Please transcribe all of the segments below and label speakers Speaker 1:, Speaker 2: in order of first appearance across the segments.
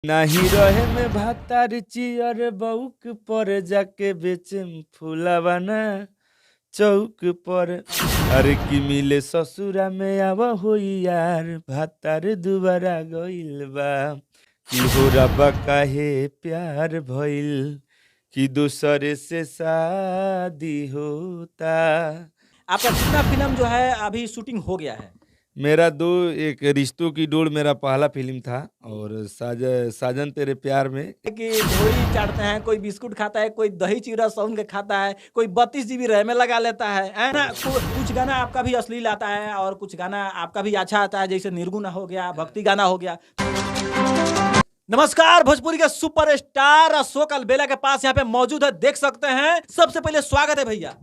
Speaker 1: नाही रहे में भातार चियर बउक पर जाके बेचम फूलावा ना चौक पर। अरे कि मिले ससुरा में आव होई यार भातार दुबारा गइल बा। कि हो रबा काहे प्यार भइल कि दूसरे से शादी होता।
Speaker 2: आपका कितना फ़िल्म जो है अभी शूटिंग हो गया है?
Speaker 1: मेरा दो एक रिश्तों की डोर मेरा पहला फ़िल्म था और साजन तेरे प्यार में।
Speaker 2: कि ढोई चाटते हैं, कोई बिस्कुट खाता है, कोई दही चिवड़ा साउन के खाता है, कोई 32 जीबी रैम में लगा लेता है ना? कुछ गाना आपका भी अश्लील आता है और कुछ गाना आपका भी अच्छा आता है, जैसे निर्गुण हो गया, भक्ति गाना हो गया। नमस्कार, भोजपुरी के सुपरस्टार अशोक अलबेला के पास यहाँ पे मौजूद है, देख सकते हैं। सबसे पहले स्वागत है भैया।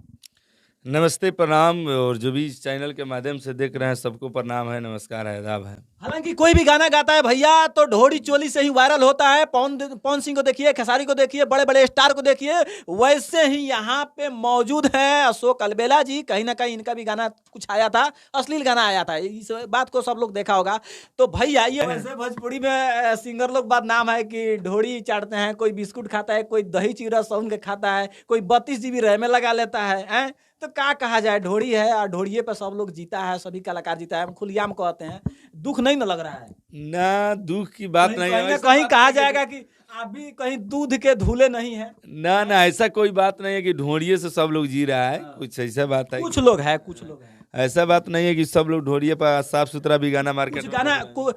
Speaker 1: नमस्ते, प्रणाम। और जो भी इस चैनल के माध्यम से देख रहे हैं सबको प्रणाम है, नमस्कार है, आदाब है।
Speaker 2: हालांकि कोई भी गाना गाता है भैया तो ढोड़ी चोली से ही वायरल होता है। पवन सिंह को देखिए, खेसारी को देखिए, बड़े बड़े स्टार को देखिए। वैसे ही यहाँ पे मौजूद है अशोक अलबेला जी। कहीं ना कहीं इनका भी गाना कुछ आया था, अश्लील गाना आया था, इस बात को सब लोग देखा होगा। तो भैया ये वैसे भोजपुरी में सिंगर लोग बात नाम है कि ढोड़ी चाटते हैं, कोई बिस्कुट खाता है, कोई दही चिवड़ा साउन के खाता है, कोई 32 जीबी रैम में लगा लेता है। तो क्या कहा जाए, ढोड़ी है और ढोड़िए पे सब लोग जीता है, सभी कलाकार जीता है। हम खुलेआम कहते हैं, दुख नहीं ना लग रहा है?
Speaker 1: ना दुख की बात नहीं
Speaker 2: कहीं
Speaker 1: है,
Speaker 2: ना
Speaker 1: ऐसा
Speaker 2: कहीं
Speaker 1: बात
Speaker 2: कहा
Speaker 1: नहीं है
Speaker 2: जाएगा कि अभी कहीं दूध के धूले नहीं है।
Speaker 1: ना ऐसा कोई बात नहीं है कि ढोड़िए से सब लोग जी रहा है। कुछ ऐसा बात है
Speaker 2: कुछ लोग हैं, कुछ लोग हैं।
Speaker 1: ऐसा बात नहीं है कि सब लोग ढोड़िए पर साफ सुथरा भी गाना मार्केट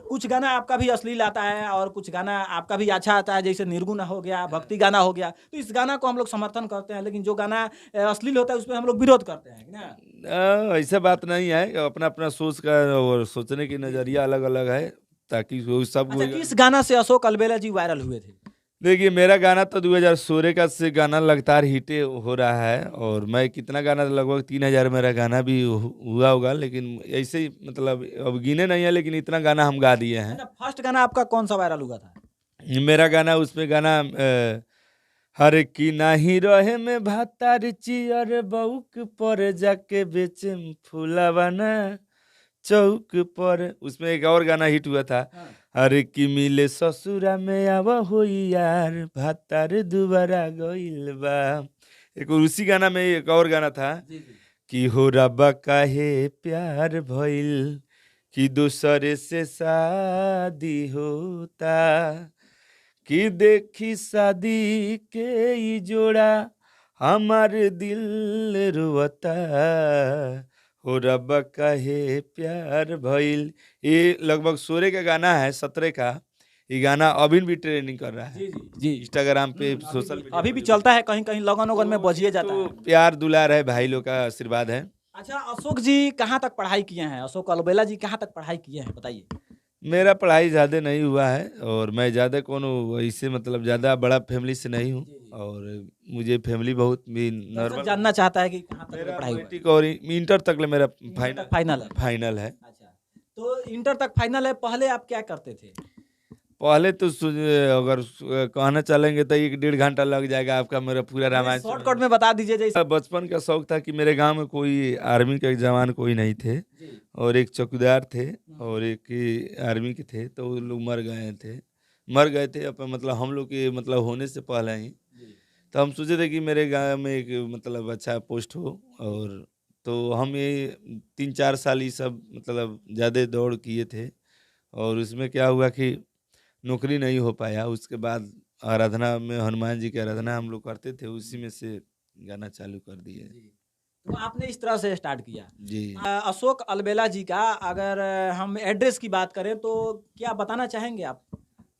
Speaker 2: कुछ गाना आपका भी अश्लील आता है और कुछ गाना आपका भी अच्छा आता है, जैसे निर्गुण हो गया, भक्ति गाना हो गया। तो इस गाना को हम लोग समर्थन करते हैं, लेकिन जो गाना अश्लील होता है उस पर हम लोग विरोध करते हैं ना।
Speaker 1: ऐसा बात नहीं है। अपना अपना सोच का और सोचने की नजरिया अलग अलग है, ताकि वो सब
Speaker 2: अच्छा, किस गाना से अशोक अलबेला जी वायरल हुए थे?
Speaker 1: देखिए, मेरा गाना तो 2016 का से गाना लगातार हिट हो रहा है और मैं कितना गाना, लगभग 3000 मेरा गाना भी हुआ होगा, लेकिन ऐसे ही मतलब अब गिने नहीं है, लेकिन इतना गाना हम गा दिए हैं।
Speaker 2: फर्स्ट गाना आपका कौन सा वायरल हुआ था?
Speaker 1: मेरा गाना, उसमें गाना हर की नाही रहे में भातार चियर बउक पर जाके बेचम फूलावा ना चौक पर। उसमें एक और गाना हिट हुआ था, अरे कि मिले ससुरा में आव होई यार भातार दुबारा गइल बा। एक और उसी गाना में एक और गाना था कि हो रबा काहे प्यार भइल कि दूसरे से शादी होता। कि देखी शादी के ई जोड़ा हमार दिल रुवता। हो रब्बा काहे प्यार भइल। ये लगभग 16 का गाना है, 17 का। ये गाना अभी भी ट्रेंडिंग कर रहा है
Speaker 2: जी,
Speaker 1: इंस्टाग्राम पे, सोशल मीडिया
Speaker 2: अभी भी चलता है, कहीं कहीं लगन उगन में बजिए जाता
Speaker 1: तो
Speaker 2: है।
Speaker 1: प्यार दुलार है, भाई लोग का आशीर्वाद है।
Speaker 2: अच्छा, अशोक जी कहाँ तक पढ़ाई किए हैं? अशोक अलबेला जी कहाँ तक पढ़ाई किए हैं, बताइए।
Speaker 1: मेरा पढ़ाई ज़्यादा नहीं हुआ है और मैं ज़्यादा इससे मतलब ज़्यादा बड़ा फैमिली से नहीं हूँ। और मुझे फैमिली बहुत भी नॉर्मल
Speaker 2: जानना चाहता है कि कहाँ तक
Speaker 1: मेरा
Speaker 2: पढ़ाई हुआ?
Speaker 1: मैट्रिक और इंटर तक ले मेरा
Speaker 2: फाइनल है।
Speaker 1: फाइनल है।
Speaker 2: अच्छा, तो इंटर तक फाइनल है। पहले आप क्या करते थे?
Speaker 1: पहले तो अगर कहना चलेंगे तो 1-1.5 घंटा लग जाएगा आपका मेरा पूरा रामायण।
Speaker 2: शॉर्टकट में बता दीजिए। जैसे
Speaker 1: बचपन का शौक था कि मेरे गांव में कोई आर्मी के जवान कोई नहीं थे और एक चौकीदार थे और एक आर्मी के थे, तो वो लोग मर गए थे अपन, मतलब हम लोग के मतलब होने से पहले ही। तो हम सोचे थे कि मेरे गांव में एक मतलब अच्छा पोस्ट हो, और तो हम ये 3-4 साल ये सब मतलब ज़्यादा दौड़ किए थे और उसमें क्या हुआ कि नौकरी नहीं हो पाया। उसके बाद आराधना में, हनुमान जी की आराधना हम लोग करते थे, उसी में से गाना चालू कर दिए।
Speaker 2: तो आपने इस तरह से स्टार्ट किया
Speaker 1: जी।
Speaker 2: अशोक अलबेला जी का अगर हम एड्रेस की बात करें तो क्या बताना चाहेंगे आप?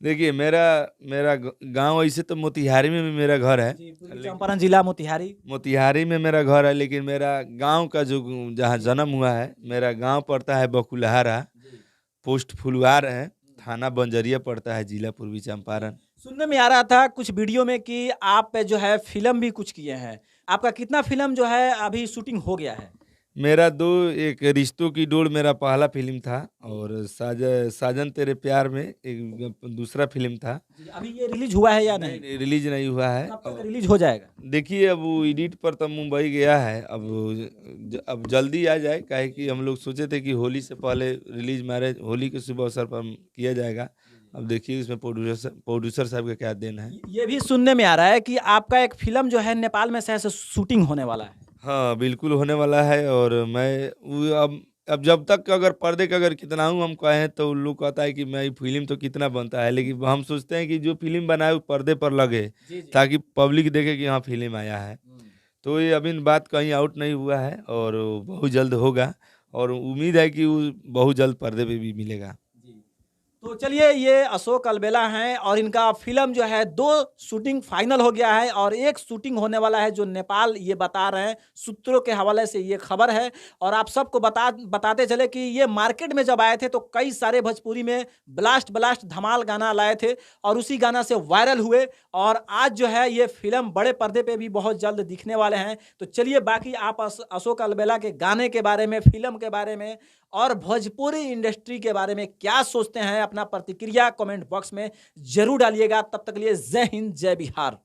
Speaker 1: देखिए, मेरा मेरा गांव ऐसे तो मोतिहारी में भी मेरा घर है,
Speaker 2: चंपारण जिला
Speaker 1: मोतिहारी में मेरा घर है, लेकिन मेरा गांव का जो जहाँ जन्म हुआ है, मेरा गांव पड़ता है बकुलहारा, पोस्ट फुलवार है, थाना बंजरिया पड़ता है, जिला पूर्वी चंपारण।
Speaker 2: सुनने में आ रहा था कुछ वीडियो में कि आप जो है फिल्म भी कुछ किए हैं। आपका कितना फिल्म जो है अभी शूटिंग हो गया है?
Speaker 1: मेरा एक रिश्तों की डोर मेरा पहला फिल्म था और साजन तेरे प्यार में एक दूसरा फिल्म था।
Speaker 2: अभी ये रिलीज हुआ है या नहीं?
Speaker 1: रिलीज नहीं हुआ है।
Speaker 2: रिलीज हो जाएगा।
Speaker 1: देखिए, अब वो एडिट पर तो मुंबई गया है, अब जल्दी आ जाए, काहे कि हम लोग सोचे थे कि होली से पहले रिलीज, मैरिज होली के शुभ अवसर पर किया जाएगा, अब देखिए इसमें प्रोड्यूसर साहब का क्या देन है।
Speaker 2: ये भी सुनने में आ रहा है कि आपका एक फिल्म जो है नेपाल में शायद से शूटिंग होने वाला है।
Speaker 1: हाँ, बिल्कुल होने वाला है। और मैं अब जब तक अगर पर्दे का अगर कितना हूँ हम कहें तो उन लोग कहता है कि मैं फिल्म तो कितना बनता है, लेकिन हम सोचते हैं कि जो फिल्म बनाए वो पर्दे पर लगे
Speaker 2: जी, जी।
Speaker 1: ताकि पब्लिक देखे कि हाँ फिल्म आया है। तो ये अभी बात कहीं आउट नहीं हुआ है और वो बहुत जल्द होगा और उम्मीद है कि वो बहुत जल्द पर्दे पे भी मिलेगा।
Speaker 2: जी। तो चलिए, ये अशोक अलबेला हैं और इनका फिल्म जो है 2 शूटिंग फाइनल हो गया है और 1 शूटिंग होने वाला है जो नेपाल, ये बता रहे हैं। सूत्रों के हवाले से ये खबर है और आप सबको बताते चले कि ये मार्केट में जब आए थे तो कई सारे भोजपुरी में ब्लास्ट ब्लास्ट धमाल गाना लाए थे और उसी गाना से वायरल हुए और आज जो है ये फिल्म बड़े पर्दे पे भी बहुत जल्द दिखने वाले हैं। तो चलिए, बाकी आप अशोक अलबेला के गाने के बारे में, फिल्म के बारे में और भोजपुरी इंडस्ट्री के बारे में क्या सोचते हैं, अपना प्रतिक्रिया कमेंट बॉक्स में जरूर डालिएगा। तब तक के लिए जय हिंद, जय बिहार।